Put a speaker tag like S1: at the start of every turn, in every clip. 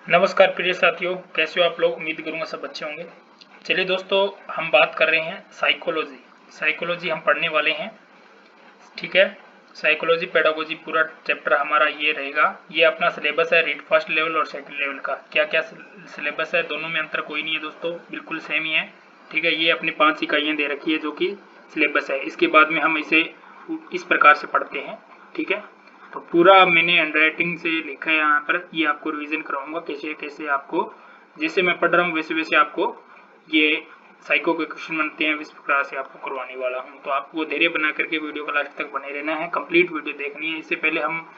S1: नमस्कार प्रिय साथियों, कैसे हो आप लोग। उम्मीद करूंगा सब अच्छे होंगे। चलिए दोस्तों, हम बात कर रहे हैं साइकोलॉजी हम पढ़ने वाले हैं। ठीक है, साइकोलॉजी पेडागोजी पूरा चैप्टर हमारा ये रहेगा। ये अपना सिलेबस है, रीड फर्स्ट लेवल और सेकंड लेवल का। क्या क्या सिलेबस है, दोनों में अंतर कोई नहीं है दोस्तों, बिल्कुल सेम ही है। ठीक है, ये अपनी 5 इकाइयाँ दे रखी है जो कि सिलेबस है। इसके बाद में हम इसे इस प्रकार से पढ़ते हैं। ठीक है, तो पूरा मैंने हैंडराइटिंग से लिखा है यहाँ पर। ये आपको रिवीजन कराऊंगा कैसे कैसे आपको, जैसे मैं पढ़ रहा हूँ वैसे वैसे आपको ये साइको के क्वेश्चन बनते हैं, इस प्रकार से आपको करवाने वाला हूँ। तो आपको धैर्य बना करके वीडियो को लास्ट तक बने रहना है, कंप्लीट वीडियो देखनी है। इससे पहले हम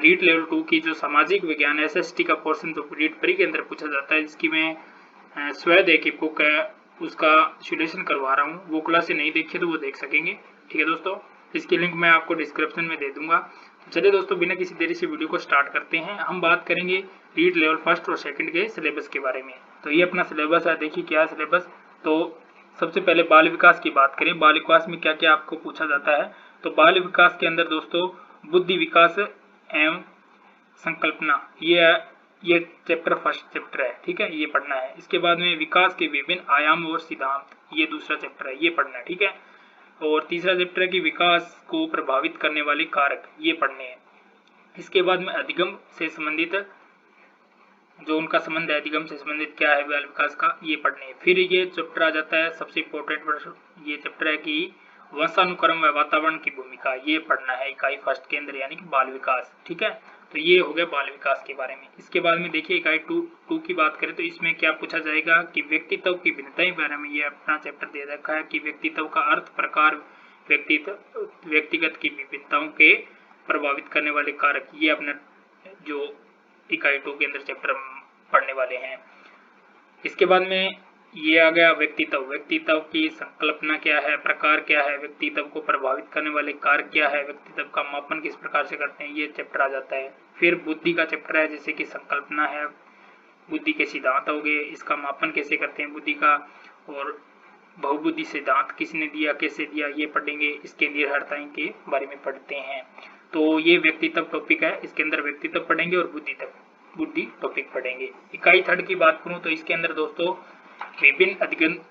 S1: रीड लेवल 2 की जो सामाजिक विज्ञान एसएसटी का पोर्शन जो रीड प्री के अंदर पूछा जाता है, जिसकी मैं स्वयं की बुक है उसका सोल्यूशन करवा रहा हूँ। वो क्लास से नहीं देखी तो वो देख सकेंगे। ठीक है दोस्तों, इसकी लिंक मैं आपको डिस्क्रिप्शन में दे दूंगा। चलिए दोस्तों, बिना किसी देरी से वीडियो को स्टार्ट करते हैं। हम बात करेंगे रीड लेवल फर्स्ट और सेकंड के सिलेबस के बारे में। तो ये अपना सिलेबस है, देखिए क्या है सिलेबस। तो सबसे पहले बाल विकास की बात करें। बाल विकास में क्या क्या आपको पूछा जाता है, तो बाल विकास के अंदर दोस्तों बुद्धि विकास एवं संकल्पना, ये चैप्टर फर्स्ट चैप्टर है। ठीक है, ये पढ़ना है। इसके बाद में विकास के विभिन्न आयाम और सिद्धांत, ये दूसरा चैप्टर है, ये पढ़ना है। ठीक है, और तीसरा चैप्टर है कि विकास को प्रभावित करने वाले कारक, ये पढ़ने हैं। इसके बाद में अधिगम से संबंधित जो उनका संबंध है, अधिगम से संबंधित क्या है बाल विकास का, ये पढ़ने हैं। फिर ये चैप्टर आ जाता है सबसे इम्पोर्टेंट, ये चैप्टर है कि वंशानुक्रम व वातावरण की भूमिका, ये पढ़ना है इकाई फर्स्ट के अंदर, यानी कि बाल विकास। ठीक है, तो ये हो गया बाल विकास के बारे में। इसके बाद में देखिए इकाई टू की बात करें तो इसमें क्या पूछा जाएगा कि व्यक्तित्व की भिन्नताएं के बारे में ये अपना चैप्टर दे रखा है कि व्यक्तित्व का अर्थ, प्रकार, व्यक्तिगत की विभिन्नताओं के प्रभावित करने वाले कारक, ये अपना जो इकाई 2 के अंदर चैप्टर पढ़ने वाले हैं। इसके बाद में ये आ गया व्यक्तित्व की संकल्पना क्या है, प्रकार क्या है, व्यक्तित्व को प्रभावित करने वाले कारक क्या है, व्यक्तित्व का मापन किस प्रकार से करते हैं, ये चैप्टर आ जाता है। फिर बुद्धि का चैप्टर है, जैसे कि संकल्पना है, बुद्धि के सिद्धांत हो गए, इसका मापन कैसे करते हैं बुद्धि का, और बहुबुद्धि सिद्धांत किसने दिया, कैसे दिया, ये पढ़ेंगे। इसके निर्भरताएं के बारे में पढ़ते हैं। तो ये व्यक्तित्व टॉपिक है, इसके अंदर व्यक्तित्व पढ़ेंगे और बुद्धि टॉपिक पढ़ेंगे। इकाई थर्ड की बात करूं तो इसके अंदर दोस्तों विभिन्न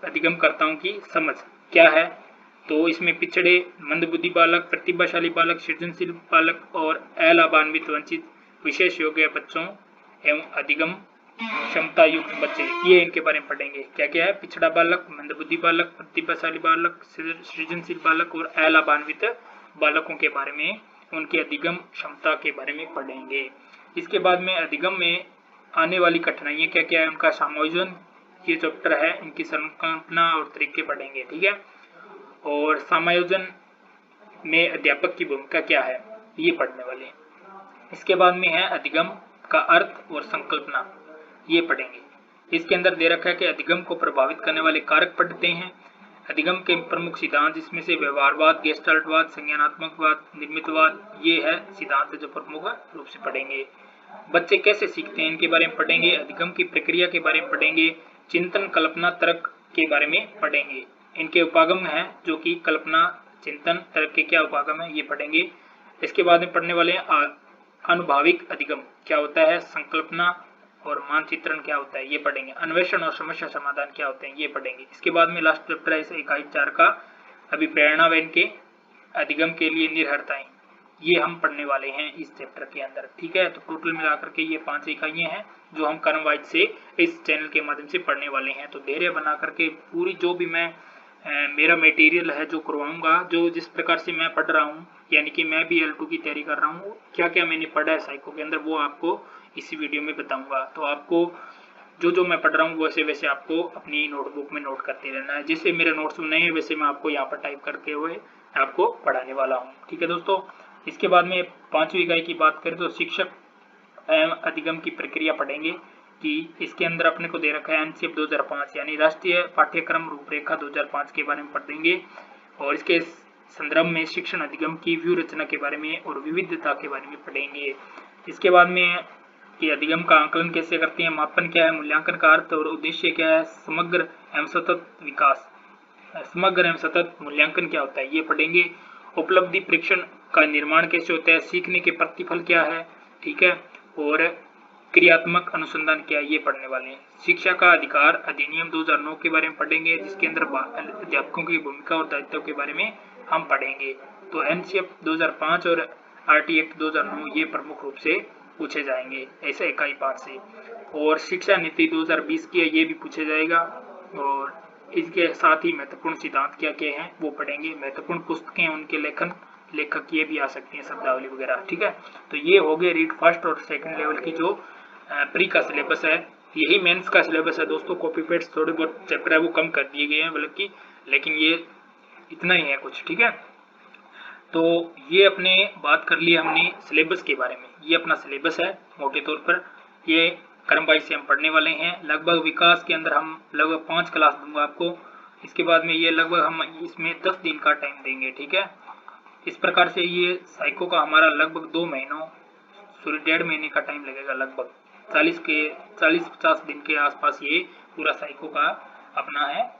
S1: अधिगमकर्ताओं की समझ क्या है, तो इसमें पिछड़े, मंदबुद्धि बालक, प्रतिभाशाली बालक, सृजनशील बालक और अलाभान्वित वंचित विशेष योग्य बच्चों एवं अधिगम क्षमता युक्त बच्चे, ये इनके बारे में पढ़ेंगे। क्या क्या है, पिछड़ा बालक, मंदबुद्धि बालक, प्रतिभाशाली बालक, सृजनशील बालक और अलाभान्वित बालकों के बारे में, उनकी अधिगम क्षमता के बारे में पढ़ेंगे। इसके बाद में अधिगम में आने वाली कठिनाइयां क्या क्या है, उनका समायोजन, ये चैप्टर है, इनकी संकल्पना और तरीके पढ़ेंगे। ठीक है, और समायोजन में अध्यापक की भूमिका क्या है, ये पढ़ने वाले हैं। इसके बाद में है अधिगम का अर्थ और संकल्पना, ये पढ़ेंगे। इसके अंदर दे रखा है कि अधिगम को प्रभावित करने वाले कारक पढ़ते हैं। अधिगम के प्रमुख सिद्धांत, जिसमें से व्यवहारवाद, गेस्टाल्टवाद, संज्ञानात्मकवाद, निर्मितवाद, ये है सिद्धांत जो प्रमुख रूप से पढ़ेंगे। बच्चे कैसे सीखते हैं, इनके बारे में पढ़ेंगे। अधिगम की प्रक्रिया के बारे में पढ़ेंगे। चिंतन, कल्पना, तर्क के बारे में पढ़ेंगे। इनके उपागम है, जो कि कल्पना, चिंतन, तर्क के क्या उपागम है, ये पढ़ेंगे। इसके बाद में पढ़ने वाले अनुभाविक अधिगम क्या होता है, संकल्पना और मानचित्रण क्या होता है, ये पढ़ेंगे। अन्वेषण और समस्या समाधान क्या होते हैं, ये पढ़ेंगे। इसके बाद में लास्ट चैप्टर है इकाई 4 का अभिप्रेरणा व इनके अधिगम के लिए निर्भरताएं, ये हम पढ़ने वाले हैं इस चैप्टर के अंदर। ठीक है, तो टोटल मिलाकर के ये 5 इकाइयां हैं जो हम क्रम वाइज से इस चैनल के माध्यम से पढ़ने वाले हैं। तो धैर्य बना करके पूरी जो भी मैं मेरा मटेरियल है जो करवाऊंगा, जो जिस प्रकार से मैं पढ़ रहा हूँ, यानी कि मैं भी L2 की तैयारी कर रहा हूँ, क्या क्या मैंने पढ़ा है साइको के अंदर, वो आपको इसी वीडियो में बताऊंगा। तो आपको जो जो मैं पढ़ रहा हूँ वैसे वैसे आपको अपनी नोटबुक में नोट करते रहना है। जैसे मेरे नोट्स में नहीं है वैसे मैं आपको यहाँ पर टाइप करके हुए आपको पढ़ाने वाला हूँ। ठीक है दोस्तों, इसके बाद में 5वीं इकाई की बात करें तो शिक्षक एवं अधिगम की प्रक्रिया पढ़ेंगे कि इसके अंदर अपने को दे रखा है एनसीएफ 2005, यानी राष्ट्रीय पाठ्यक्रम रूपरेखा 2005 के बारे में पढ़ देंगे। और इसके संदर्भ में शिक्षण अधिगम की व्यू रचना के बारे में और विविधता के बारे में पढ़ेंगे। इसके बाद में कि अधिगम का आंकलन कैसे करते हैं, मापन क्या है, मूल्यांकन का अर्थ और उद्देश्य क्या है, समग्र एवं सतत विकास, समग्र एवं सतत मूल्यांकन क्या होता है, ये पढ़ेंगे। उपलब्धि परीक्षण का निर्माण कैसे होता है, सीखने के प्रतिफल क्या है। ठीक है, और क्रियात्मक अनुसंधान क्या है ये पढ़ने वाले हैं। शिक्षा का अधिकार अधिनियम 2009 के बारे में पढ़ेंगे, जिसके अंदर अध्यापकों की भूमिका और दायित्व के बारे में हम पढ़ेंगे। तो एनसीएफ 2005 और आरटी एक्ट 2009 ये प्रमुख रूप से पूछे जाएंगे ऐसे इकाई 5 से। और शिक्षा नीति 2020 की है, ये भी पूछा जाएगा। और इसके साथ ही महत्वपूर्ण सिद्धांत क्या क्या हैं वो पढ़ेंगे। महत्वपूर्ण पुस्तकें, उनके लेखक ये भी आ सकती हैं, शब्दावली वगैरह। ठीक है, तो ये हो गए रीड फर्स्ट और सेकंड लेवल की जो प्री का सिलेबस है। यही मेंस का सिलेबस है दोस्तों। कॉपी पेस्ट थोड़े बहुत चैप्टर है वो कम कर दिए गए हैं बल्कि, लेकिन ये इतना ही है कुछ। ठीक है, तो ये अपने बात कर ली हमने सिलेबस के बारे में। ये अपना सिलेबस है मोटे तौर पर, ये क्रम वाइज से हम पढ़ने वाले हैं। लगभग विकास के अंदर हम लगभग 5 क्लास दूंगा आपको। इसके बाद में ये लगभग हम इसमें 10 दिन का टाइम देंगे। ठीक है, इस प्रकार से ये साइको का हमारा लगभग 2 महीनों सॉरी 1.5 महीने का टाइम लगेगा। लगभग 40-50 दिन के आसपास ये पूरा साइको का अपना है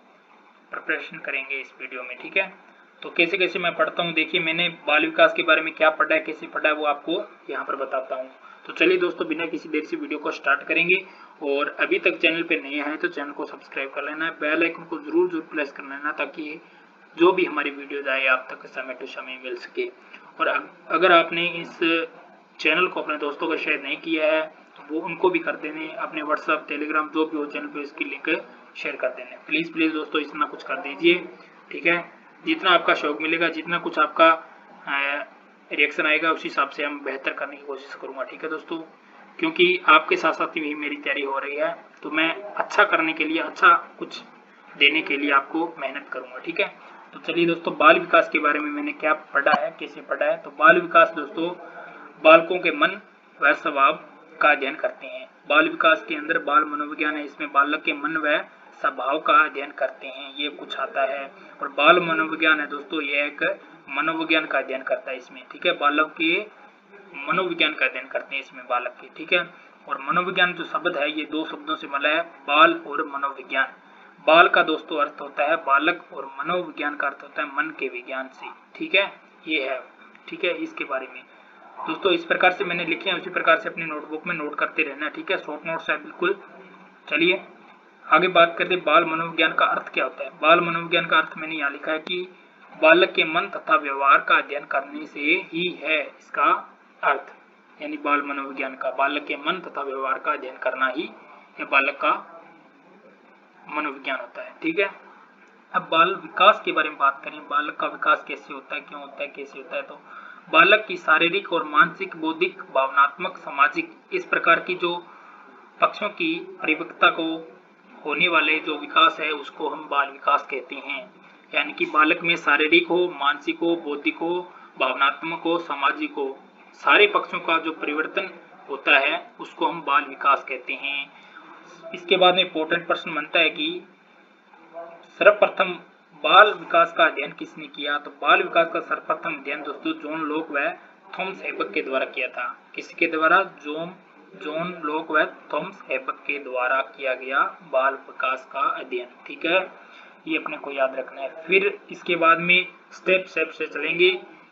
S1: प्रिपरेशन करेंगे इस वीडियो में। ठीक है, तो कैसे कैसे मैं पढ़ता हूँ देखिए। मैंने बाल विकास के बारे में क्या पढ़ा है, कैसे पढ़ा है वो आपको यहाँ पर बताता हूँ। तो चलिए दोस्तों, बिना किसी देर से वीडियो को स्टार्ट करेंगे। और अभी तक चैनल पे नए हैं तो चैनल को सब्सक्राइब कर लेना है, बेल आइकन को जरूर प्रेस कर लेना, ताकि जो भी हमारी वीडियोज आए आप तक समय टू समय मिल सके। और अगर आपने इस चैनल को अपने दोस्तों को शेयर नहीं किया है तो वो उनको भी कर देने, अपने व्हाट्सएप टेलीग्राम जो भी हो चैनल पे इसकी लिंक शेयर कर देने। प्लीज़ दोस्तों इतना कुछ कर दीजिए। ठीक है, जितना आपका शौक मिलेगा, जितना कुछ आपका रिएक्शन आएगा, उस हिसाब से हम बेहतर करने की कोशिश करूँगा। ठीक है दोस्तों, क्योंकि आपके साथ साथ भी मेरी तैयारी हो रही है, तो मैं अच्छा करने के लिए, अच्छा कुछ देने के लिए आपको मेहनत करूँगा। ठीक है, तो चलिए दोस्तों, बाल विकास के बारे में मैंने क्या पढ़ा है, कैसे पढ़ा है। तो बाल विकास दोस्तों बालकों के मन व स्वभाव का अध्ययन करते हैं। बाल विकास के अंदर बाल मनोविज्ञान है, इसमें बालक के मन व स्वभाव का अध्ययन करते हैं, ये कुछ आता है। और बाल मनोविज्ञान है दोस्तों, ये एक मनोविज्ञान का अध्ययन करता है इसमें। ठीक है, बालक के मनोविज्ञान का अध्ययन करते हैं इसमें बालक के। ठीक है, और मनोविज्ञान जो शब्द है ये 2 शब्दों से बना है, बाल और मनोविज्ञान। बाल का दोस्तों अर्थ होता है बालक और मनोविज्ञान का अर्थ होता है मन के विज्ञान से। ठीक है, ये है। ठीक है, इसके बारे में दोस्तों इस प्रकार से मैंने लिखे हैं, उसी प्रकार से अपनी नोटबुक में नोट करते रहना। ठीक है, शॉर्ट नोट्स है बिल्कुल। चलिए आगे बात करते हैं बाल मनोविज्ञान का अर्थ क्या होता है। बाल मनोविज्ञान का अर्थ मैंने यहाँ लिखा है कि बालक के मन तथा व्यवहार का अध्ययन करने से ही है इसका अर्थ। यानी बाल मनोविज्ञान का बालक के मन तथा व्यवहार का अध्ययन करना ही यह बालक का मनोविज्ञान होता है। ठीक है, अब बाल विकास के बारे में बात करें। बालक का विकास कैसे होता है, क्यों होता है, कैसे होता है। तो बालक की शारीरिक और मानसिक, बौद्धिक, भावनात्मक, सामाजिक, इस प्रकार की जो पक्षों की परिपक्वता को होने वाले जो विकास है उसको हम बाल विकास कहते हैं। यानी कि बालक में शारीरिक हो, मानसिक हो, बौद्धिक हो, भावनात्मक हो, सामाजिक हो, सारे पक्षों का जो परिवर्तन होता है उसको हम बाल विकास कहते हैं। इसके बाद में इंपॉर्टेंट प्रश्न बनता है कि सर्वप्रथम बाल विकास का अध्ययन किसने किया। तो बाल विकास का सर्वप्रथम अध्ययन दोस्तों जॉन लॉक व थॉमस हेबक के द्वारा किया था। किसके द्वारा? जॉन लॉक व थॉमस हेबक के द्वारा किया गया बाल विकास का अध्ययन। ठीक है, ये अपने को याद रखना है। फिर इसके बाद में स्टेप से चलेंगे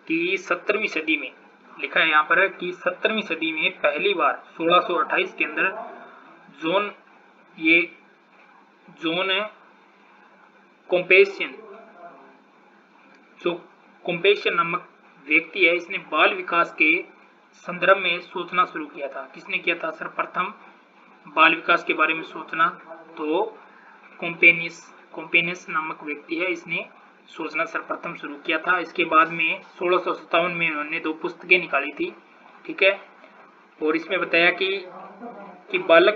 S1: कि 17वीं सदी में लिखा है यहाँ पर कि 17वीं सदी में पहली बार 1628 के अंदर जॉन कॉम्पेशियन नामक व्यक्ति है, इसने बाल विकास के संदर्भ में सोचना शुरू किया था। किसने किया था सर्वप्रथम बाल विकास के बारे में सोचना? तो कॉम्पेनियस नामक व्यक्ति है, इसने सोचना सर्वप्रथम शुरू किया था। इसके बाद में 1657 में उन्होंने 2 पुस्तकें निकाली थी। ठीक है, और इसमें बताया कि बालक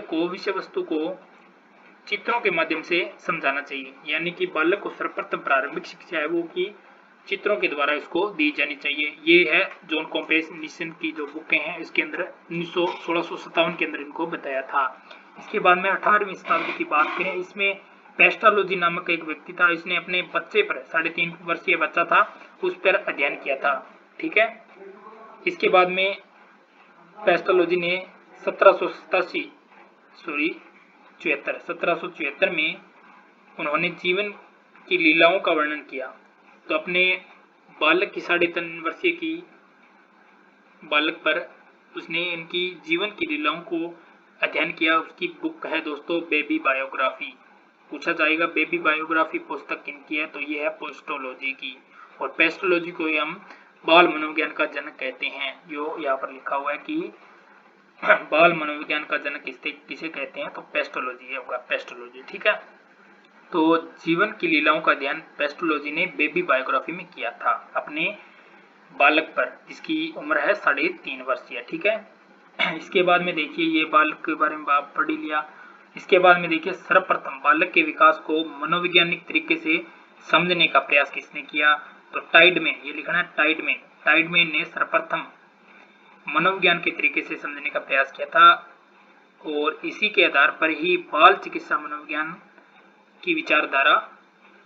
S1: को विषय वस्तु को चित्रों के माध्यम से समझाना चाहिए। यानी कि बालक को सर्वप्रथम प्रारंभिक शिक्षा है वो कि चित्रों के द्वारा इसको दी जानी चाहिए। ये है जॉन कॉम्पेनियन की जो बुकें हैं, इसके अंदर 1657 के अंदर इनको बताया था। इसके बाद में 18वीं शताब्दी की बात करें, इसमें पेस्टालोजी नामक एक व्यक्ति था, इसने अपने बच्चे पर 3.5 वर्षीय बच्चा था उस पर अध्ययन किया था। ठीक है, इसके बाद में पेस्टालोजी ने 1774 में उन्होंने जीवन की लीलाओं का वर्णन किया। तो अपने बालक की 3.5 वर्षीय की बालक पर उसने इनकी जीवन की लीलाओं को अध्ययन किया। उसकी बुक है दोस्तों बेबी बायोग्राफी। पूछा जाएगा बेबी बायोग्राफी पुस्तक किनकी है, तो ये है पेस्टोलॉजी की। और पेस्टोलॉजी को हम बाल मनोविज्ञान का जनक कहते हैं। जो यहाँ पर लिखा हुआ है कि बाल मनोविज्ञान का जनक किसे कहते हैं, तो पेस्टोलॉजी होगा, पेस्टोलॉजी। ठीक है, तो जीवन की लीलाओं का अध्ययन पेस्टोलॉजी ने बेबी बायोग्राफी में किया था अपने बालक पर, जिसकी उम्र है 3.5 वर्षीय। ठीक है, इसके बाद में देखिए ये बालक के बारे में आप पढ़ लिया। इसके बाद में देखिए सर्वप्रथम बालक के विकास को मनोवैज्ञानिक तरीके से समझने का प्रयास किसने किया, तो टाइडमैन, ये लिखना है टाइडमैन। टाइडमैन ने सर्वप्रथम मनोविज्ञान के तरीके से समझने का प्रयास किया था और इसी के आधार पर ही बाल चिकित्सा मनोविज्ञान की विचारधारा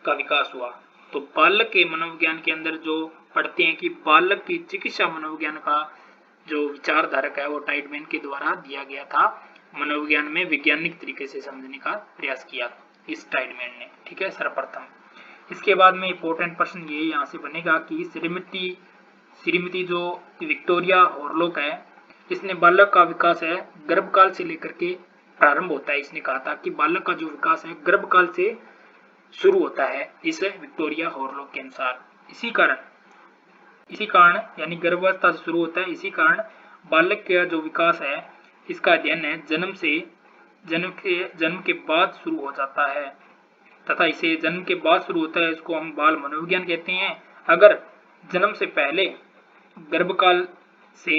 S1: का विकास हुआ। तो बालक के मनोविज्ञान के अंदर जो पढ़ते हैं कि बालक की चिकित्सा मनोविज्ञान का जो विचारधारक है वो टाइडमैन के द्वारा दिया गया था। मनोविज्ञान में वैज्ञानिक तरीके से समझने का प्रयास किया इस टाइडमैन ने। ठीक है, सर्वप्रथम। इसके बाद में इंपॉर्टेंट प्रश्न ये यहाँ से बनेगा कि श्रीमती जो विक्टोरिया हॉरलॉक है, इसने बालक का विकास है गर्भकाल से लेकर के प्रारंभ होता है। इसने कहा था कि बालक का जो विकास है गर्भकाल से शुरू होता है इस विक्टोरिया हॉरलॉक के अनुसार। इसी कारण यानी गर्भावस्था से शुरू होता है। इसी कारण बालक का जो विकास है इसका अध्ययन है जन्म के बाद शुरू हो जाता है तथा इसे जन्म के बाद शुरू होता है, इसको हम बाल मनोविज्ञान कहते हैं। अगर जन्म से पहले गर्भकाल से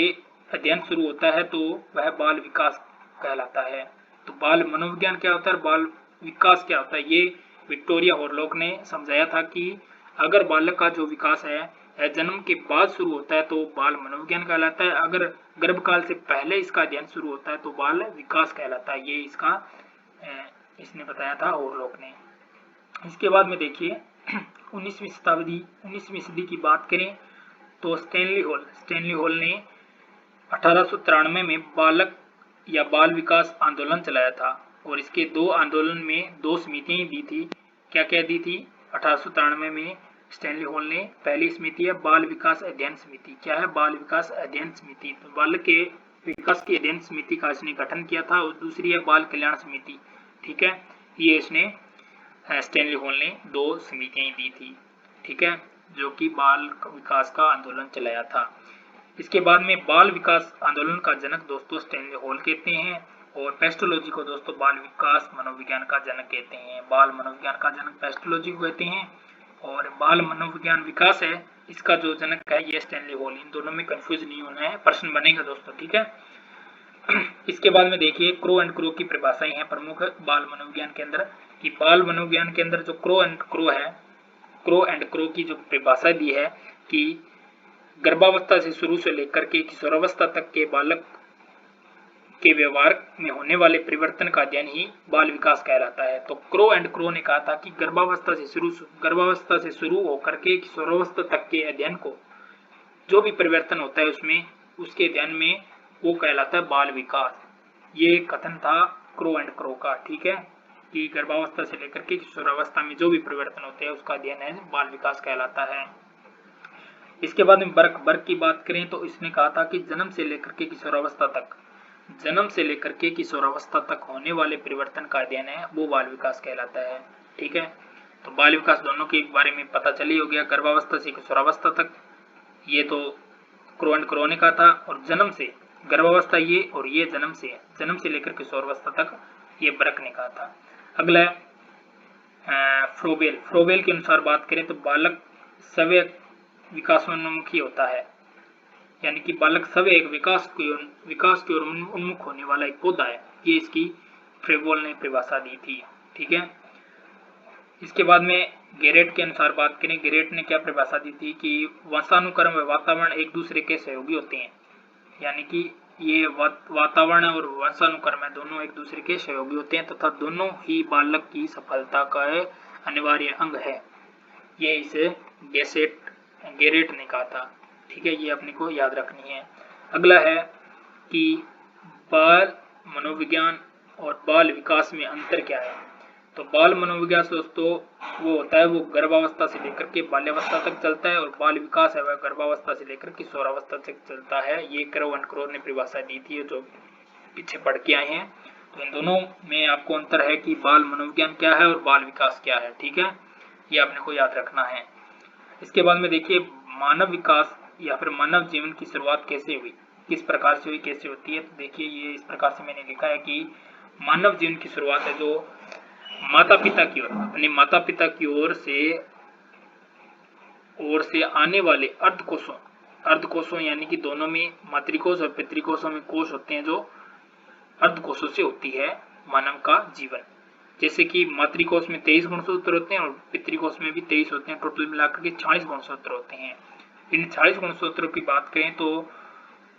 S1: अध्ययन शुरू होता है तो वह बाल विकास कहलाता है। तो बाल मनोविज्ञान क्या होता है, बाल विकास क्या होता है, ये विक्टोरिया हॉरलॉक ने समझाया था कि अगर बालक का जो विकास है जन्म के बाद शुरू होता है तो बाल मनोविज्ञान कहलाता है, अगर गर्भकाल से पहले इसका अध्ययन शुरू होता है तो बाल विकास कहलाता है। ये इसने बताया था हॉरलॉक ने। इसके बाद में देखिए 19वीं सदी की बात करें तो स्टैनली हॉल ने 1893 में बालक या बाल विकास आंदोलन चलाया था और इसके दो आंदोलन में 2 समितियां दी थी। क्या क्या दी थी 1893 में स्टैनली हॉल ने? पहली समिति है बाल विकास अध्ययन समिति। क्या है? बाल विकास अध्ययन समिति। तो बालक के विकास की अध्ययन समिति का इसने गठन किया था। और दूसरी है बाल कल्याण समिति। ठीक है, ये इसने स्टैनली हॉल ने 2 समितियां दी थी। ठीक है, जो कि बाल विकास का आंदोलन चलाया था। इसके बाद में बाल विकास आंदोलन का जनक दोस्तों स्टैनली हॉल कहते हैं और पेस्टोलॉजी को दोस्तों बाल विकास मनोविज्ञान का जनक कहते हैं। बाल मनोविज्ञान का जनक पेस्टोलॉजी को कहते हैं और बाल मनोविज्ञान विकास है इसका जो जनक है ये स्टैनली हॉल। इन दोनों में कंफ्यूज नहीं होना है, प्रश्न बनेगा दोस्तों। ठीक है, इसके बाद में देखिए क्रो एंड क्रो की परिभाषाएं हैं प्रमुख बाल मनोविज्ञान के अंदर। कि बाल मनोविज्ञान के अंदर जो क्रो एंड क्रो की जो परिभाषा दी है कि गर्भावस्था से शुरू से लेकर के किशोरावस्था तक के बालक के व्यवहार में होने वाले परिवर्तन का अध्ययन ही बाल विकास कहलाता है। तो क्रो एंड क्रो ने कहा था कि गर्भावस्था से शुरू होकर के किशोरावस्था तक के अध्ययन को जो भी परिवर्तन होता है उसमें उसके अध्ययन में वो कहलाता है बाल विकास। ये कथन था क्रो एंड क्रो का। ठीक है, कि गर्भावस्था से लेकर के किशोरावस्था में जो भी परिवर्तन होते हैं उसका अध्ययन है बाल विकास कहलाता है। इसके बाद में बर्क की बात करें तो इसने कहा था कि जन्म से लेकर के किशोरावस्था तक होने वाले परिवर्तन का अध्ययन है वो बाल विकास कहलाता है। ठीक है, तो बाल विकास दोनों के बारे में पता चल ही हो गया। गर्भावस्था से किशोरावस्था तक ये तो क्रो एंड क्रो ने कहा था और जन्म से गर्भावस्था ये और ये जन्म से लेकर किशोरावस्था तक ये बर्क ने कहा था। अगला फ्रोबेल के अनुसार बात करें तो बालक सवय विकासोन्मुखी होता है, यानी कि बालक सवय विकास की ओर उन्मुख होने वाला एक पौधा है। ये इसकी फ्रोबेल ने परिभाषा दी थी। ठीक है, इसके बाद में गेरेट के अनुसार बात करें, गेरेट ने क्या परिभाषा दी थी कि वंशानुक्रम व वातावरण एक दूसरे के सहयोगी होते हैं, यानी कि ये वातावरण और वंशानुक्रम है दोनों एक दूसरे के सहयोगी होते हैं तथा दोनों ही बालक की सफलता का अनिवार्य अंग है। ये इसे गेरेट ने कहा था। ठीक है, ये अपने को याद रखनी है। अगला है कि बाल मनोविज्ञान और बाल विकास में अंतर क्या है। तो बाल मनोविकास दोस्तों वो होता है, वो गर्भावस्था से लेकर के बाल्यावस्था तक चलता है, और बाल विकास है वह गर्भावस्था से लेकर के किशोरावस्था तक चलता है। ये क्रॉर ने परिभाषा दी थी जो पीछे पढ़ के आए हैं। तो इन दोनों में आपको अंतर है कि बाल मनोविज्ञान क्या है और बाल विकास क्या है, ठीक है, ये आपने को याद रखना है। इसके बाद में देखिए मानव विकास या फिर मानव जीवन की शुरुआत कैसे हुई, किस प्रकार से हुई, कैसे होती है। तो देखिए ये इस प्रकार से मैंने लिखा है कि मानव जीवन की शुरुआत है जो माता पिता की ओर, अपने माता पिता की ओर से आने वाले अर्धकोशों यानी कि दोनों में मातृकोश और पितृकोशों में कोश होते हैं, जो अर्धकोशों से होती है मानव का जीवन। जैसे कि मातृकोश में 23 गुणसूत्र होते हैं और पितृकोश में भी 23 होते हैं, टोटल मिलाकर के 40 गुणसूत्र होते हैं। इन 40 गुणसूत्रों की बात करें तो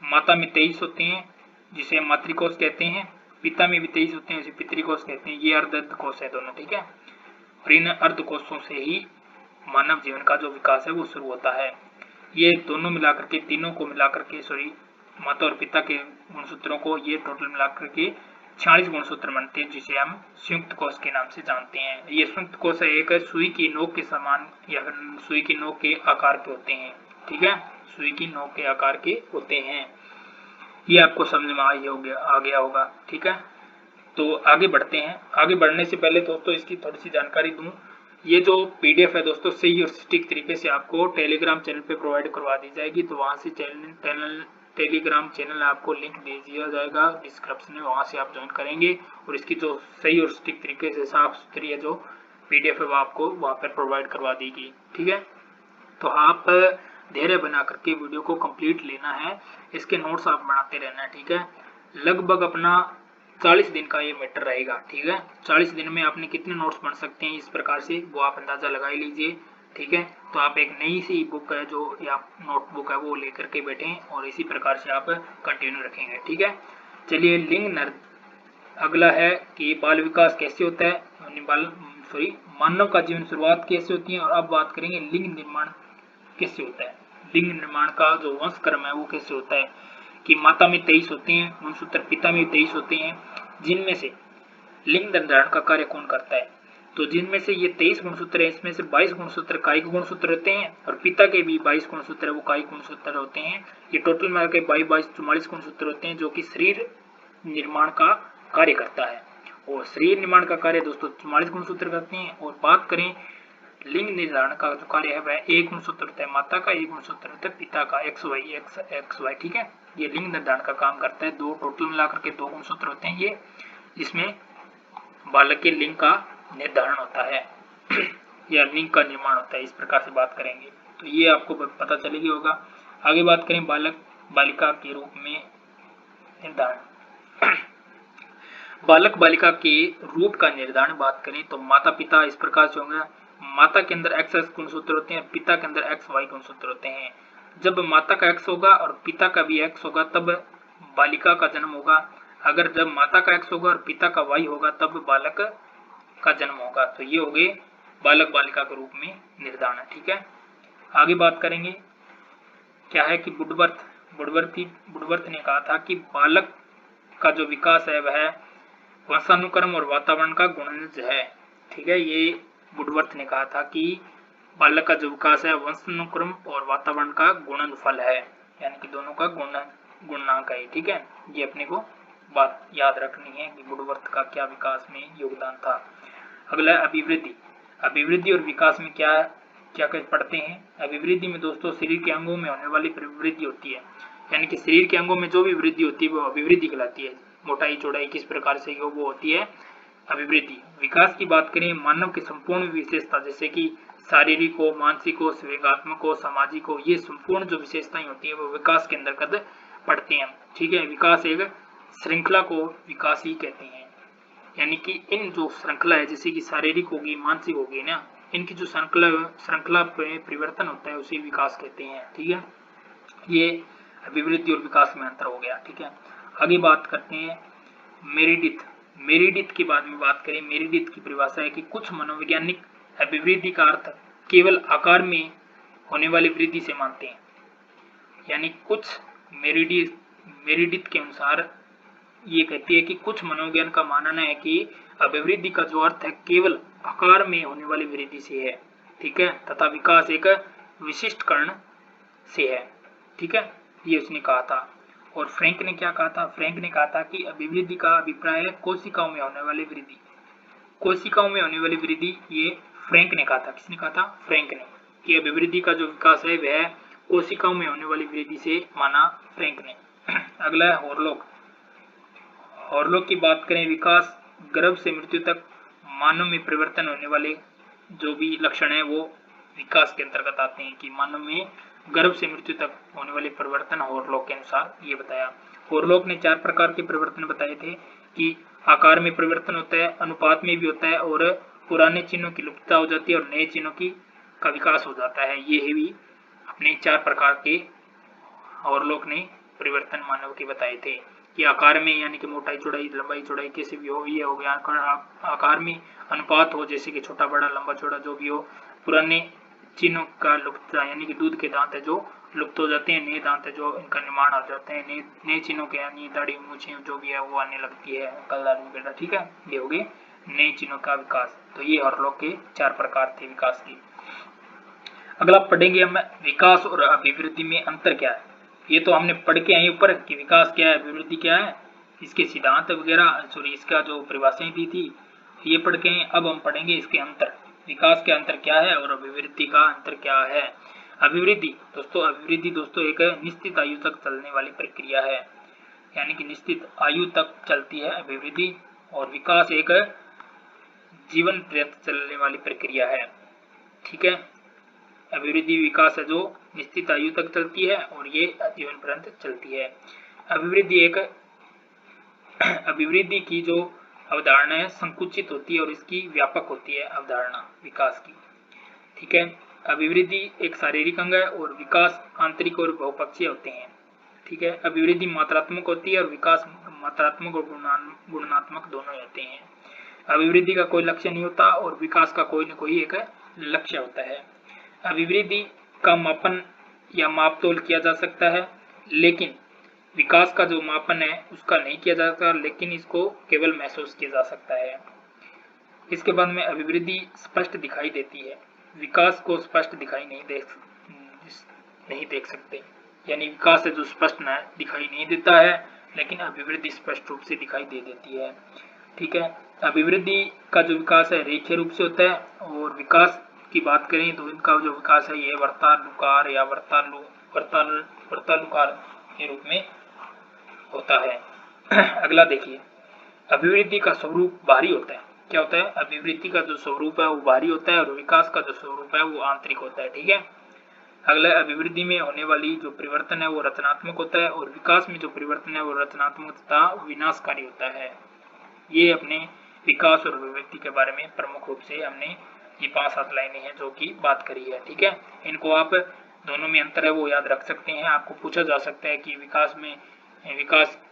S1: माता में 23 होते हैं जिसे मातृकोश कहते हैं, पिता में भी 23 होते हैं जिसे पितृकोश कहते हैं। ये अर्धकोश है दोनों, ठीक है। और इन अर्धकोशों से ही मानव जीवन का जो विकास है वो शुरू होता है। ये दोनों मिलाकर के, तीनों को मिलाकर के, माता और पिता के गुणसूत्रों को ये टोटल मिलाकर के 46 गुणसूत्र बनते हैं, जिसे हम संयुक्त कोश के नाम से जानते हैं। ये संयुक्त कोश एक सुई की नोक के समान या फिर सुई की नोक के आकार के होते हैं, ठीक है, सुई की नोक के आकार के होते हैं। ये आपको समझ में आ गया होगा, ठीक है। तो आगे बढ़ते हैं। आगे बढ़ने से पहले दोस्तों इसकी थोड़ी सी जानकारी दूं। ये जो पीडीएफ है दोस्तों सही और सटीक तरीके से आपको टेलीग्राम चैनल पे प्रोवाइड करवा दी जाएगी। तो वहां से टेलीग्राम चैनल आपको लिंक दे दिया जाएगा डिस्क्रिप्शन में, वहां से आप ज्वाइन करेंगे और इसकी जो सही और सटीक तरीके से साफ सुथरी है जो पीडीएफ है वो आपको वहां पर प्रोवाइड करवा देगी, ठीक है। तो आप धैर्य बना करके वीडियो को कंप्लीट लेना है, इसके नोट्स आप बनाते रहना है, ठीक है। लगभग अपना 40 दिन का ये मैटर रहेगा, ठीक है। 40 दिन में आपने कितने नोट्स बन सकते हैं इस प्रकार से वो आप अंदाजा लगा लीजिए, ठीक है। तो आप एक नई सी बुक है जो या नोटबुक है वो लेकर के बैठें और इसी प्रकार से आप कंटिन्यू रखेंगे, ठीक है। चलिए अगला है कि बाल विकास कैसे होता है, मानव का जीवन शुरुआत कैसे होती है। और अब बात करेंगे लिंग निर्माण कैसे होता है। लिंग निर्माण का जो वंशक्रम है वो कैसे होता है कि माता में 23 होते हैं गुणसूत्र, पिता में 23 होते हैं, जिनमें से लिंग निर्धारण का कार्य कौन करता है। तो जिनमें से ये 23 गुणसूत्र है इसमें से 22 गुणसूत्र कायिक गुणसूत्र होते हैं और पिता के भी 22 गुणसूत्र है वो कायिक गुणसूत्र होते हैं। ये टोटल मिला के 22 44 गुणसूत्र होते हैं जो कि शरीर निर्माण का कार्य करता है। और शरीर निर्माण का कार्य दोस्तों 44 गुणसूत्र करते हैं। और बात करें लिंग निर्धारण का जो कार्य है वह एक गुणसूत्र होता है माता का, एक गुणसूत्र होता है पिता का, XY, ठीक है। ये लिंग निर्धारण का काम करता है। दो टोटल मिलाकर के 2 गुणसूत्र होते हैं ये, जिसमें बालक के लिंग का निर्धारण होता है या लिंग का निर्माण होता है। इस प्रकार से बात करेंगे तो ये आपको पता चलेगी होगा। आगे बात करें बालक बालिका के रूप में निर्धारण। बालक बालिका के रूप का निर्धारण बात करें तो माता पिता इस प्रकार से होंगे। माता के अंदर XX गुणसूत्र होते हैं, पिता के अंदर XY गुणसूत्र होते हैं। जब माता का X होगा और पिता का भी X होगा तब बालिका का जन्म होगा। अगर जब माता का X होगा और पिता का Y होगा तब बालक का जन्म होगा। तो ये हो गए बालक बालिका के रूप में निर्धारण, ठीक है। आगे बात करेंगे क्या है कि वुडवर्थ ने कहा था कि बालक का जो विकास है वह वंशानुक्रम और वातावरण का गुणज है, ठीक है। ये वुडवर्थ ने कहा था कि बालक का जो विकास है वंशानुक्रम और वातावरण का गुणनफल है, यानी कि दोनों का गुणनांक है, ठीक है। ये अपने को बात याद रखनी है कि वुडवर्थ का क्या विकास में योगदान था। अगला है अभिवृद्धि और विकास में क्या पढ़ते हैं। अभिवृद्धि में दोस्तों शरीर के अंगों में होने वाली वृद्धि होती है, यानी कि शरीर के अंगों में जो भी वृद्धि होती है वो अभिवृद्धि कहलाती है। मोटाई चौड़ाई किस प्रकार से वो होती है अभिवृद्धि। विकास की बात करें मानव की संपूर्ण विशेषता जैसे कि शारीरिक हो, मानसिक हो, संवेगात्मक हो, सामाजिक हो, ये संपूर्ण जो विशेषताएं होती है वो विकास के अंतर्गत पढ़ते हैं, ठीक है। विकास एक श्रृंखला को विकास ही कहते हैं, यानी कि इन जो श्रृंखला है जैसे कि शारीरिक होगी, मानसिक होगी ना, इनकी जो श्रृंखला में परिवर्तन होता है उसे विकास कहते हैं, ठीक है। ये अभिवृद्धि और विकास में अंतर हो गया, ठीक है। आगे बात करते हैं मेरिडिथ के बाद में बात करें। मेरिडिथ की परिभाषा है कि कुछ मनोवैज्ञानिक अभिवृद्धि का अर्थ केवल आकार में होने वाली वृद्धि से मानते हैं, यानी कुछ मेरिडिथ के अनुसार ये कहती है कि कुछ मनोविज्ञान का मानना है कि अभिवृद्धि का जो अर्थ है केवल आकार में होने वाली वृद्धि से है, ठीक है, तथा विकास एक विशिष्ट कर्ण से है, ठीक है, ये उसने कहा था। और फ्रैंक ने क्या कहा था? फ्रैंक ने कहा था कि अभिवृद्धि का अभिप्राय है कोशिकाओं में होने वाली वृद्धि। कोशिकाओं में होने वाली वृद्धि, ये फ्रैंक ने कहा था। किसने कहा था? फ्रैंक ने। कि अभिवृद्धि का जो विकास है वह कोशिकाओं में होने वाली वृद्धि से माना फ्रैंक ने। अगला है हॉरलॉक। हॉरलॉक की बात करें, विकास गर्भ से मृत्यु तक मानव में परिवर्तन होने वाले जो भी लक्षण है वो विकास के अंतर्गत आते हैं। कि मानव में गर्भ से मृत्यु तक होने वाले परिवर्तन हॉरलॉक के अनुसार ये बताया। हॉरलॉक ने 4 प्रकार के परिवर्तन बताए थे कि आकार में परिवर्तन होता है, अनुपात में भी होता है, और पुराने चिन्हों की लुप्तता हो जाती है और नए चिन्हों की का विकास हो जाता है। ये भी अपने 4 प्रकार के हॉरलॉक ने परिवर्तन मानव के बताए थे। कि आकार में यानी कि मोटाई चौड़ाई लंबाई चौड़ाई कैसे भी हो, ये हो गया। आकार में अनुपात हो, जैसे कि छोटा बड़ा लंबा चौड़ा जो भी हो। पुराने चिन्हों का लुप्तता यानी कि दूध के दांत है जो लुप्त हो जाते हैं, नए दांत है जो इनका निर्माण आ जाते हैं, नए चिन्हों के यानी दाढ़ी मूछें जो भी है वो आने लगती है, कलर वगैरह, ठीक है। ये हो गए नए चिन्हों का विकास। तो ये हॉरलॉक के 4 प्रकार थे विकास के। अगला पढ़ेंगे हम विकास और अभिवृद्धि में अंतर क्या है। ये तो हमने पढ़ के आए ऊपर कि विकास क्या है, अभिवृद्धि क्या है, इसके सिद्धांत वगैरह, सॉरी इसका जो परिभाषाएं दी थी ये पढ़ के आए। अब हम पढ़ेंगे इसके अंतर, विकास के अंतर क्या है और अभिवृद्धि का अंतर क्या है। अभिवृद्धि दोस्तों एक निश्चित आयु तक चलने वाली प्रक्रिया है, यानी कि निश्चित आयु तक चलती है अभिवृद्धि। और विकास एक जीवन पर्यंत चलने वाली प्रक्रिया है, ठीक है। अभिवृद्धि विकास है जो निश्चित आयु तक चलती है और ये जीवन पर्यंत चलती है। अभिवृद्धि की जो अवधारणा है संकुचित होती है और इसकी व्यापक होती है अवधारणा विकास की, ठीक है। अभिवृद्धि एक शारीरिक अंग है और विकास आंतरिक और बहुपक्षीय होते हैं, ठीक है। अभिवृद्धि मात्रात्मक होती है और विकास मात्रात्मक और गुणात्मक दोनों होते हैं। अभिवृद्धि का कोई लक्ष्य नहीं होता और विकास का कोई न कोई एक लक्ष्य होता है। अभिवृद्धि का मापन या मापतोल किया जा सकता है, लेकिन विकास का जो मापन है उसका नहीं किया जा सकता, लेकिन इसको केवल महसूस किया जा सकता है। इसके बाद में अभिवृद्धि स्पष्ट दिखाई देती है, विकास को स्पष्ट दिखाई नहीं देख सकते। यानी विकास है जो स्पष्ट न दिखाई नहीं देता है, लेकिन अभिवृद्धि स्पष्ट रूप से दिखाई दे देती है, ठीक है। अभिवृद्धि का जो विकास है रेखीय रूप से होता है और विकास की बात करें तो इनका जो विकास है ये वर्तानुकार या वर्तानुकार के रूप में होता है। अगला देखिए, अभिवृद्धि का स्वरूप बाहरी होता है। क्या होता है? अभिवृद्धि का जो स्वरूप है वो बाहरी होता है और विकास का जो स्वरूप है वो आंतरिक होता है, ठीक है। अगला, अभिवृद्धि में होने वाली जो परिवर्तन है वो रचनात्मक होता है और विकास में जो परिवर्तन है वो रचनात्मक तथा विनाशकारी होता है। ये अपने विकास और अभिवृद्धि के बारे में प्रमुख रूप से हमने ये 5-7 लाइनें हैं जो कि बात करी है, ठीक है। इनको आप दोनों में अंतर है वो याद रख सकते हैं। आपको पूछा जा सकता है कि विकास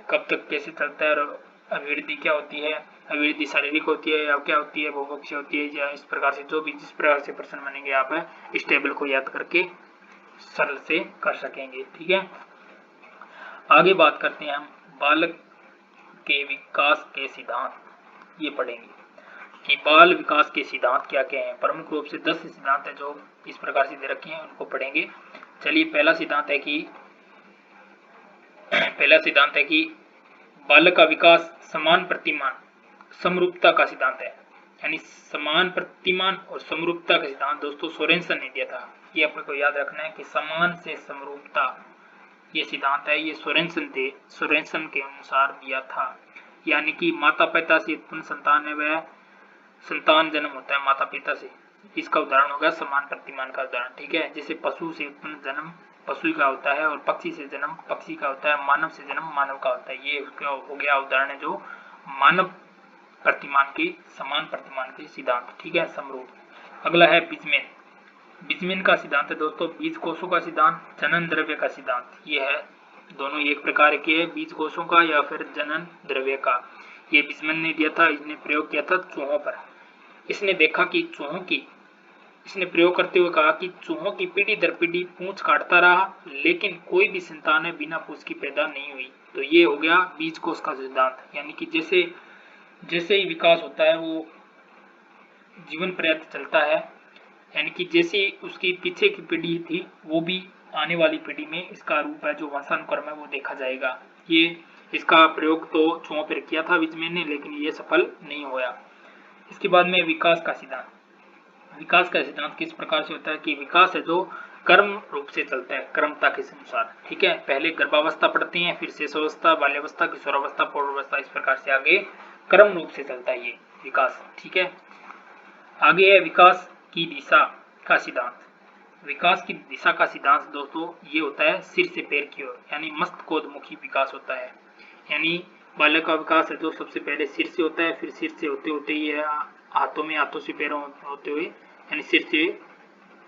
S1: कब तक कैसे चलता है और अभिवृद्धि क्या होती है, अभिवृद्धि शारीरिक होती है या क्या होती है, बहुपक्षीय होती है, या इस प्रकार से जो भी जिस प्रकार से प्रश्न बनेंगे आप इस टेबल को याद करके सरल से कर सकेंगे, ठीक है। आगे बात करते हैं हम बालक के विकास के सिद्धांत, ये पढ़ेंगे कि बाल विकास के सिद्धांत क्या क्या हैं। प्रमुख रूप से 10 सिद्धांत हैं जो इस प्रकार से दे रखे हैं, उनको पढ़ेंगे। चलिए, पहला सिद्धांत है कि बालक का विकास समान प्रतिमान समरूपता का सिद्धांत है। यानी समान प्रतिमान और समरूपता का सिद्धांत दोस्तों सोरेनसन ने दिया था। ये अपने को याद रखना है कि समान से समरूपता ये सिद्धांत है, ये सोरेनसन के अनुसार दिया था। यानी कि माता पिता से उत्पन्न संतान है वह संतान जन्म होता है माता पिता से, इसका उदाहरण होगा समान प्रतिमान का उदाहरण, ठीक है। जैसे पशु से उत्पन्न जन्म पशु का होता है और पक्षी से जन्म पक्षी का होता है, मानव से जन्म मानव का होता है। ये उसका हो गया उदाहरण है जो मानव प्रतिमान के समान प्रतिमान के सिद्धांत, ठीक है, समरूप। अगला है बिजमेन का सिद्धांत है दोस्तों, बीज कोशों का सिद्धांत, जनन द्रव्य का सिद्धांत। ये है दोनों एक प्रकार के, बीज कोशों का या फिर जनन द्रव्य का। ये बिजमेन ने दिया था, इसने प्रयोग किया था चूहों पर। इसने देखा कि इसने प्रयोग करते हुए कहा कि चूहों की पीढ़ी दर पीढ़ी पूंछ काटता रहा, लेकिन कोई भी संतान बिना पूंछ की पैदा नहीं हुई। तो ये हो गया बीज कोश का सिद्धांत। यानी कि जैसे जैसे ही विकास होता है वो जीवन पर्यंत चलता है, यानी कि जैसे उसकी पीछे की पीढ़ी थी वो भी आने वाली पीढ़ी में इसका रूप है जो वंशानुक्रम है वो देखा जाएगा। ये इसका प्रयोग तो चूहों पर किया था विजमैन ने, लेकिन ये सफल नहीं हुआ। इसके बाद में विकास का सिद्धांत। विकास का सिद्धांत किस प्रकार से होता है कि विकास है जो क्रम रूप से चलता है, क्रमता के अनुसार। ठीक है, पहले गर्भावस्था पढ़ते हैं, फिर शेषावस्था, बाल्यावस्था, किशोरावस्था, प्रौढ़ावस्था, इस प्रकार से आगे क्रम रूप से चलता है ये विकास। ठीक है, आगे है विकास की दिशा का सिद्धांत। विकास की दिशा का सिद्धांत दोस्तों ये होता है सिर से पैर की ओर, यानी मस्तकोद्मुखी विकास होता है। यानी बालक का विकास है जो सबसे पहले सिर से होता है, फिर सिर से होते होते ये हाथों में, हाथों से पैरों होते हुए यानी सिर से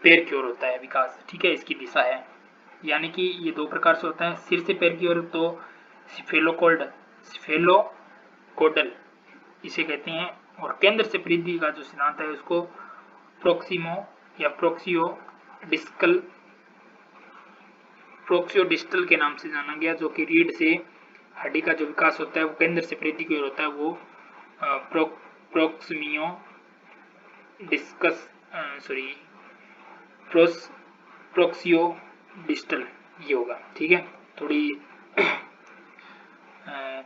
S1: पैर की ओर होता है विकास। ठीक है, इसकी दिशा है, यानी कि ये दो प्रकार से होता है। सिर से पैर की ओर तो सिफेलोकोडल इसे कहते हैं, और केंद्र से परिधि का जो सिद्धांत है उसको प्रोक्सिमो या प्रोक्सियोडिस्टल के नाम से जाना गया, जो कि रीढ़ से हड्डी का जो विकास होता है वो केंद्र से परिधि की ओर होता है, वो प्रोक्सिमियो डिस्कस सॉरी प्रोक्सियो डिस्टल ये होगा। ठीक है, थोड़ी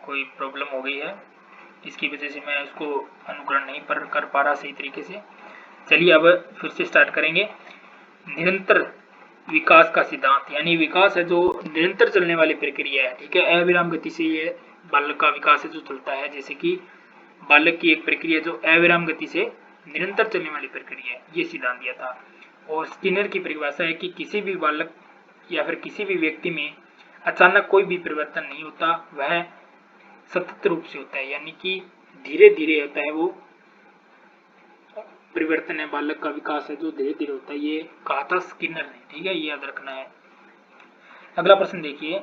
S1: कोई प्रॉब्लम हो गई है, इसकी वजह से मैं इसको अनुकरण नहीं कर पा रहा सही तरीके से। चलिए अब फिर से स्टार्ट करेंगे। निरंतर विकास का सिद्धांत, यानी विकास है जो निरंतर चलने वाली प्रक्रिया है। ठीक है, अविराम गति से ये बालक का विकास है जो चलता है, जैसे कि बालक की एक प्रक्रिया जो अविराम गति से निरंतर चलने वाली प्रक्रिया है, ये सिद्धांत दिया था। और स्किनर की परिभाषा है कि किसी भी बालक या फिर किसी भी व्यक्ति में अचानक कोई भी परिवर्तन नहीं होता, वह सतत रूप से होता है, यानी कि धीरे धीरे होता है वो परिवर्तन है। बालक का विकास है जो धीरे धीरे होता है, ये कहा था स्किनर ने। ठीक है, ये याद रखना है। अगला प्रश्न देखिए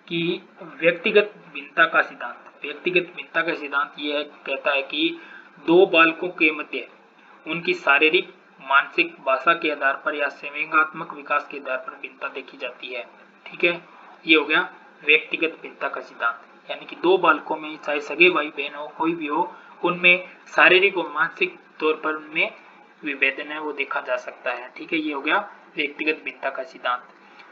S1: कि व्यक्तिगत भिन्नता का सिद्धांत। व्यक्तिगत भिन्नता का सिद्धांत ये कहता है कि दो बालकों के मध्य उनकी शारीरिक, मानसिक, भाषा के आधार पर या संवेगात्मक विकास के आधार पर भिन्नता देखी जाती है। ठीक है, ये हो गया व्यक्तिगत भिन्नता का सिद्धांत, यानी कि दो बालकों में चाहे सगे भाई बहन हो कोई भी हो, उनमें शारीरिक और मानसिक तौर पर उनमें विभेदन है वो देखा जा सकता है। ठीक है, ये हो गया व्यक्तिगत भिन्नता का सिद्धांत।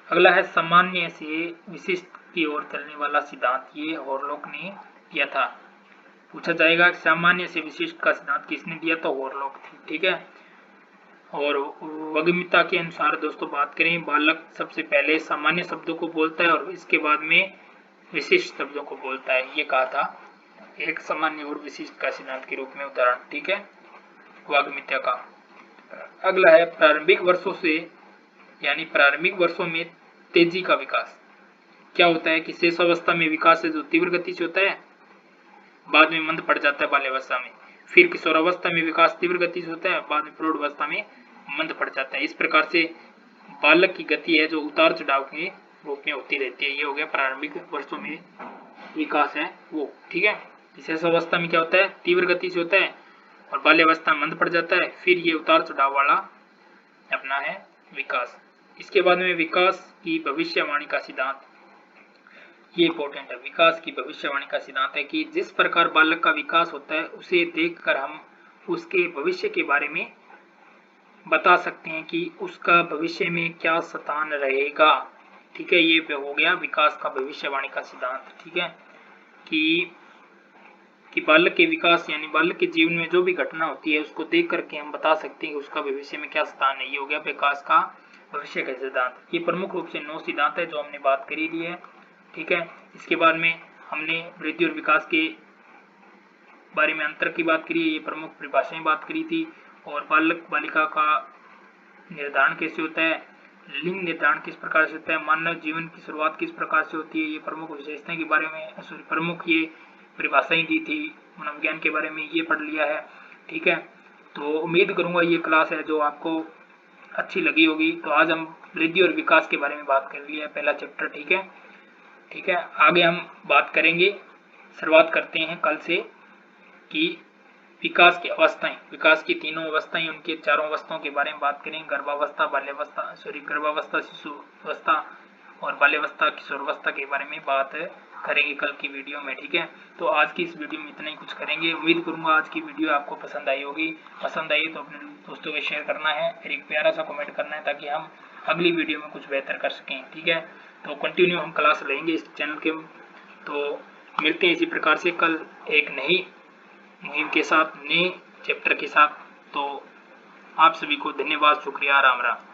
S1: अगला है सामान्य से विशिष्ट की ओर चलने वाला सिद्धांत। ये हॉरलॉक ने दिया था। पूछा जाएगा सामान्य से विशिष्ट का सिद्धांत किसने दिया, तो हॉरलॉक थी। ठीक है, और वगमिता के अनुसार दोस्तों बात करें, बालक सबसे पहले सामान्य शब्दों को बोलता है और इसके बाद में विशिष्ट शब्दों को बोलता है, ये कहा था एक सामान्य और विशिष्ट का सिद्धांत के रूप में उदाहरण। ठीक है, वाग्मिता का। अगला है प्रारंभिक वर्षों से, यानी प्रारंभिक वर्षों में तेजी का विकास। क्या होता है कि शेष अवस्था में विकास है जो तीव्र गति से होता है, बाद में मंद पड़ जाता है बाल्यावस्था में। फिर किशोरावस्था में विकास तीव्र गति से होता है, बाद में प्रौढ़ावस्था में मंद पड़ जाता है। इस प्रकार से बालक की गति है जो उतार चढ़ाव के रूप में होती रहती है। ये हो गया प्रारंभिक वर्षों में विकास है वो। ठीक है, शेष अवस्था में क्या होता है, तीव्र गति से होता है और बाल्यावस्था मंद पड़ जाता है, फिर ये उतार चढ़ाव वाला अपना है विकास। इसके बाद में विकास की भविष्यवाणी का सिद्धांत, ये इंपॉर्टेंट है। विकास की भविष्यवाणी का सिद्धांत है कि जिस प्रकार बालक का विकास होता है उसे देखकर हम उसके भविष्य के बारे में बता सकते हैं कि उसका भविष्य में क्या स्थान रहेगा। ठीक है, ये हो गया विकास का भविष्यवाणी का सिद्धांत। ठीक है, कि बालक के विकास यानी बालक के जीवन में जो भी घटना होती है उसको देख करके हम बता सकते हैं कि उसका भविष्य में क्या स्थान है। ये हो गया विकास का भविष्य का सिद्धांत। ये प्रमुख रूप से 9 सिद्धांत है जो हमने बात करी ली है। ठीक है, इसके बाद में हमने वृद्धि और विकास के बारे में अंतर की बात करी, ये प्रमुख परिभाषाएं बात करी थी, और बालक बालिका का निर्धारण कैसे होता है, लिंग निर्धारण किस प्रकार से होता है, मानव जीवन की शुरुआत किस प्रकार से होती है, ये प्रमुख विशेषताएं के बारे में प्रमुख ये परिभाषाएं दी थी मनोविज्ञान के बारे में, ये पढ़ लिया है। ठीक है, तो उम्मीद करूंगा ये क्लास है जो आपको अच्छी लगी होगी। तो आज हम वृद्धि और विकास के बारे में बात कर लिया है, पहला चैप्टर। ठीक है, आगे हम बात करेंगे, शुरुआत करते हैं कल से, कि विकास की अवस्थाएं, विकास की तीनों अवस्थाएं, उनके चारों अवस्थाओं के बारे में बात करें। गर्भावस्था, शिशु अवस्था और बाल्यावस्था, किशोरावस्था के बारे में बात करेंगे कल की वीडियो में, ठीक है। तो आज की इस वीडियो में इतना ही कुछ करेंगे। उम्मीद करूंगा आज की वीडियो आपको पसंद आई होगी। पसंद आई तो अपने दोस्तों को शेयर करना है और एक प्यारा सा कमेंट करना है ताकि हम अगली वीडियो में कुछ बेहतर कर सकें, ठीक है। तो कंटिन्यू हम क्लास लेंगे इस चैनल के। तो मिलते हैं इसी प्रकार से कल एक नई मुहिम के साथ, नए चैप्टर के साथ। तो आप सभी को धन्यवाद, शुक्रिया, राम राम।